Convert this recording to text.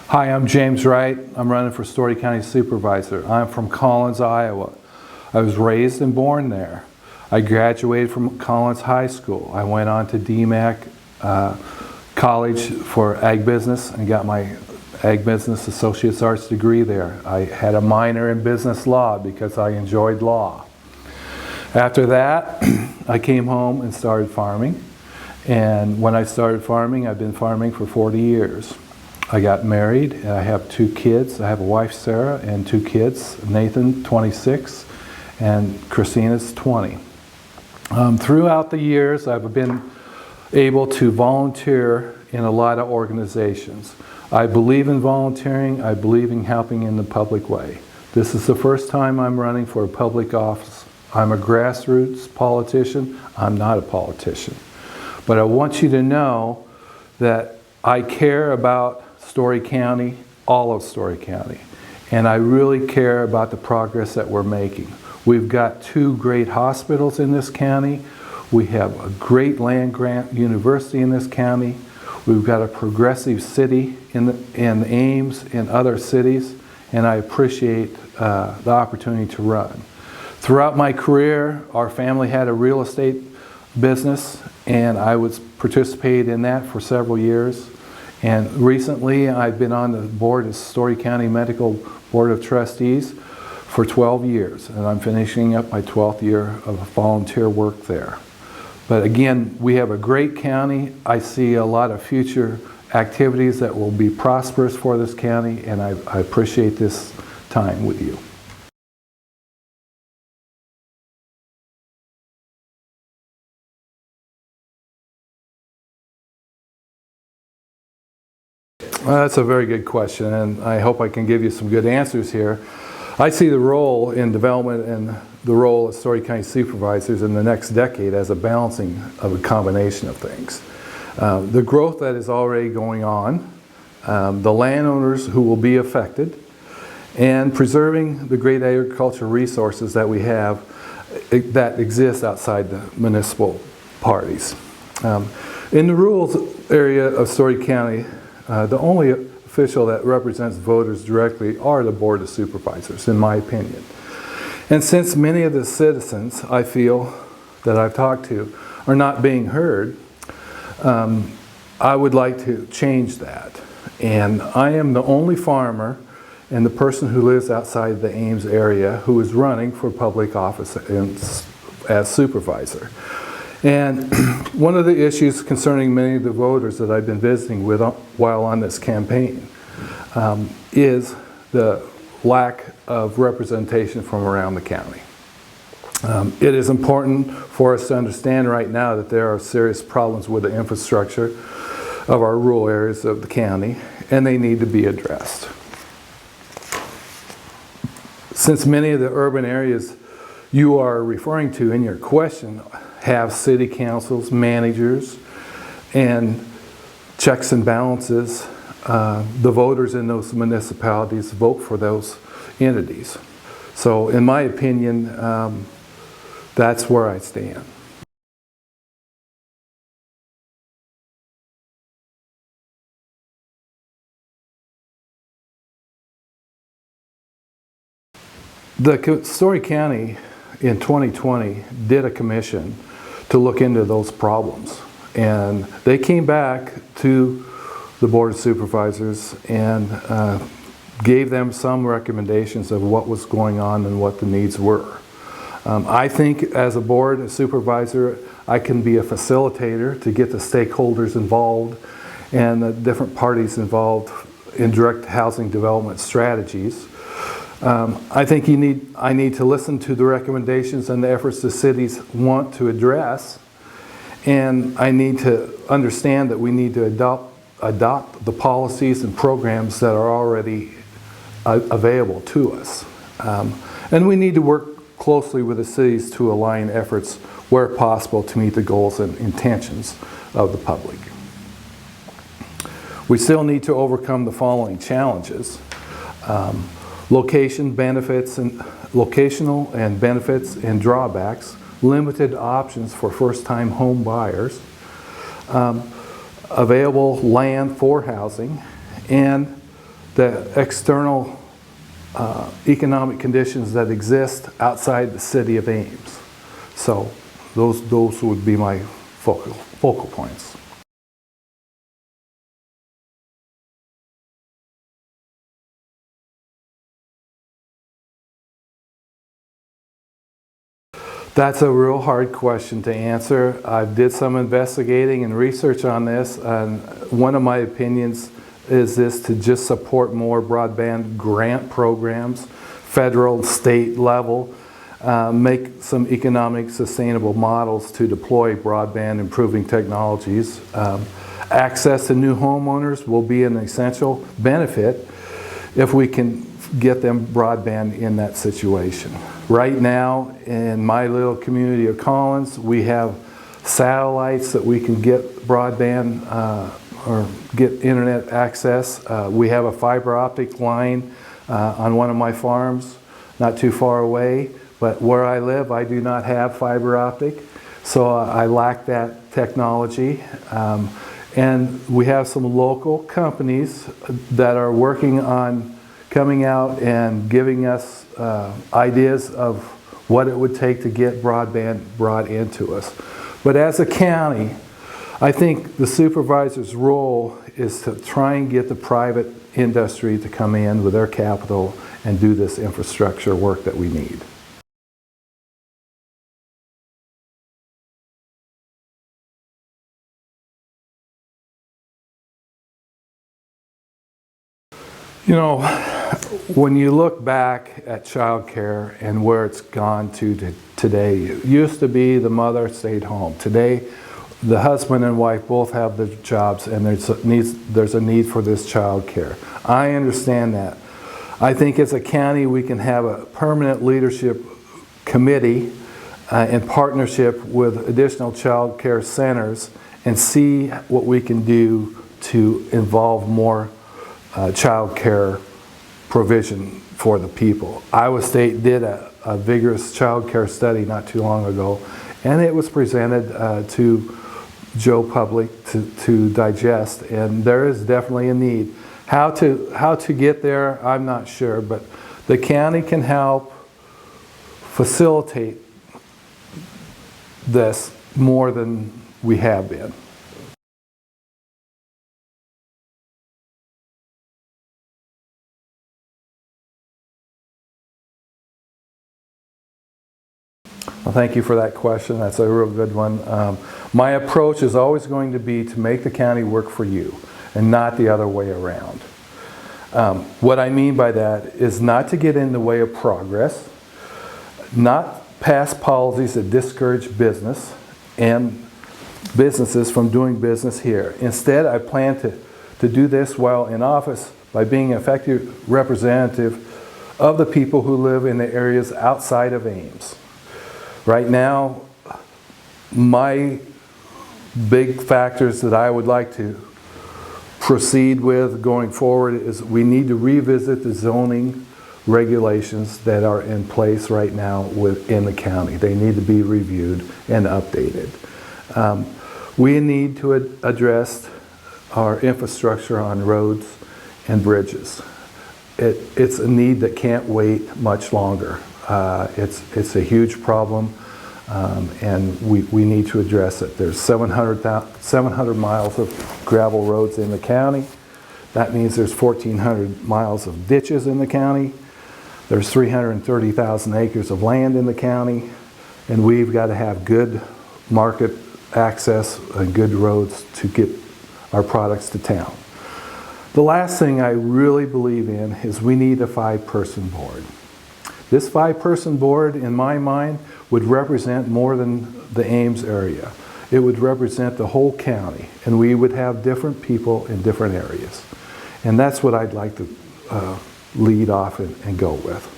Hi, I'm James Wright. I'm running for Story County Supervisor. I'm from Collins, Iowa. I was raised and born there. I graduated from Collins High School. I went on to DMAC College for Ag Business and got my Ag Business Associate's Arts degree there. I had a minor in business law because I enjoyed law. After that, I came home and started farming. And when I started farming, I've been farming for 40 years. I got married and I have 2 kids. I have a wife, Sarah, and 2 kids, Nathan, 26, and Christina's 20. Throughout the years, I've been able to volunteer in a lot of organizations. I believe in volunteering. I believe in helping in the public way. This is the first time I'm running for a public office. I'm a grassroots politician. I'm not a politician. But I want you to know that I care about Story County, all of Story County, and I really care about the progress that we're making. We've got 2 great hospitals in this county. We have a great land-grant university in this county. We've got a progressive city in Ames and other cities, and I appreciate the opportunity to run. Throughout my career, our family had a real estate business, and I was participated in that for several years. And recently, I've been on the board of Story County Medical Board of Trustees for 12 years, and I'm finishing up my 12th year of volunteer work there. But again, we have a great county. I see a lot of future activities that will be prosperous for this county, and I appreciate this time with you. That's a very good question, and I hope I can give you some good answers here. I see the role in development and the role of Story County Supervisors in the next decade as a balancing of a combination of things. The growth that is already going on, the landowners who will be affected, and preserving the great agricultural resources that we have that exist outside the municipal parties. In the rural area of Story County, the only official that represents voters directly are the Board of Supervisors, in my opinion. And since many of the citizens, I feel, that I've talked to are not being heard, I would like to change that. And I am the only farmer and the person who lives outside the Ames area who is running for public office as supervisor. And one of the issues concerning many of the voters that I've been visiting with while on this campaign is the lack of representation from around the county. It is important for us to understand right now that there are serious problems with the infrastructure of our rural areas of the county, and they need to be addressed. Since many of the urban areas you are referring to in your question have city councils, managers, and checks and balances, the voters in those municipalities vote for those entities. So in my opinion, that's where I stand. The Story County in 2020 did a commission to look into those problems, and they came back to the Board of Supervisors and gave them some recommendations of what was going on and what the needs were. I think as a Board of Supervisor, I can be a facilitator to get the stakeholders involved and the different parties involved in direct housing development strategies. I think I need to listen to the recommendations and the efforts the cities want to address, and I need to understand that we need to adopt the policies and programs that are already available to us. And we need to work closely with the cities to align efforts where possible to meet the goals and intentions of the public. We still need to overcome the following challenges. Locational benefits and drawbacks, limited options for first-time home buyers, available land for housing, and the external economic conditions that exist outside the city of Ames. So those would be my focal points. That's a real hard question to answer. I did some investigating and research on this, and one of my opinions is this: to just support more broadband grant programs, federal, state level, make some economic sustainable models to deploy broadband improving technologies. Access to new homeowners will be an essential benefit if we can get them broadband in that situation. Right now, in my little community of Collins, we have satellites that we can get broadband or get internet access. We have a fiber optic line on one of my farms, not too far away, but where I live, I do not have fiber optic, so I lack that technology. And we have some local companies that are working on coming out and giving us ideas of what it would take to get broadband brought into us. But as a county, I think the supervisor's role is to try and get the private industry to come in with their capital and do this infrastructure work that we need. You know, when you look back at childcare and where it's gone to today, it used to be the mother stayed home. Today, the husband and wife both have their jobs, and there's a need for this childcare. I understand that. I think as a county we can have a permanent leadership committee in partnership with additional childcare centers and see what we can do to involve more child care provision for the people. Iowa State did a vigorous child care study not too long ago, and it was presented to Joe Public to digest, and there is definitely a need. How to get there, I'm not sure, but the county can help facilitate this more than we have been. Well, thank you for that question. That's a real good one. My approach is always going to be to make the county work for you and not the other way around. What I mean by that is not to get in the way of progress, not pass policies that discourage business and businesses from doing business here. Instead, I plan to do this while in office by being an effective representative of the people who live in the areas outside of Ames. Right now, my big factors that I would like to proceed with going forward is we need to revisit the zoning regulations that are in place right now within the county. They need to be reviewed and updated. We need to address our infrastructure on roads and bridges. It's a need that can't wait much longer. It's a huge problem, and we need to address it. There's 700 miles of gravel roads in the county. That means there's 1,400 miles of ditches in the county. There's 330,000 acres of land in the county, and we've got to have good market access and good roads to get our products to town. The last thing I really believe in is we need a 5-person board. This 5-person board, in my mind, would represent more than the Ames area. It would represent the whole county, and we would have different people in different areas. And that's what I'd like to lead off and go with.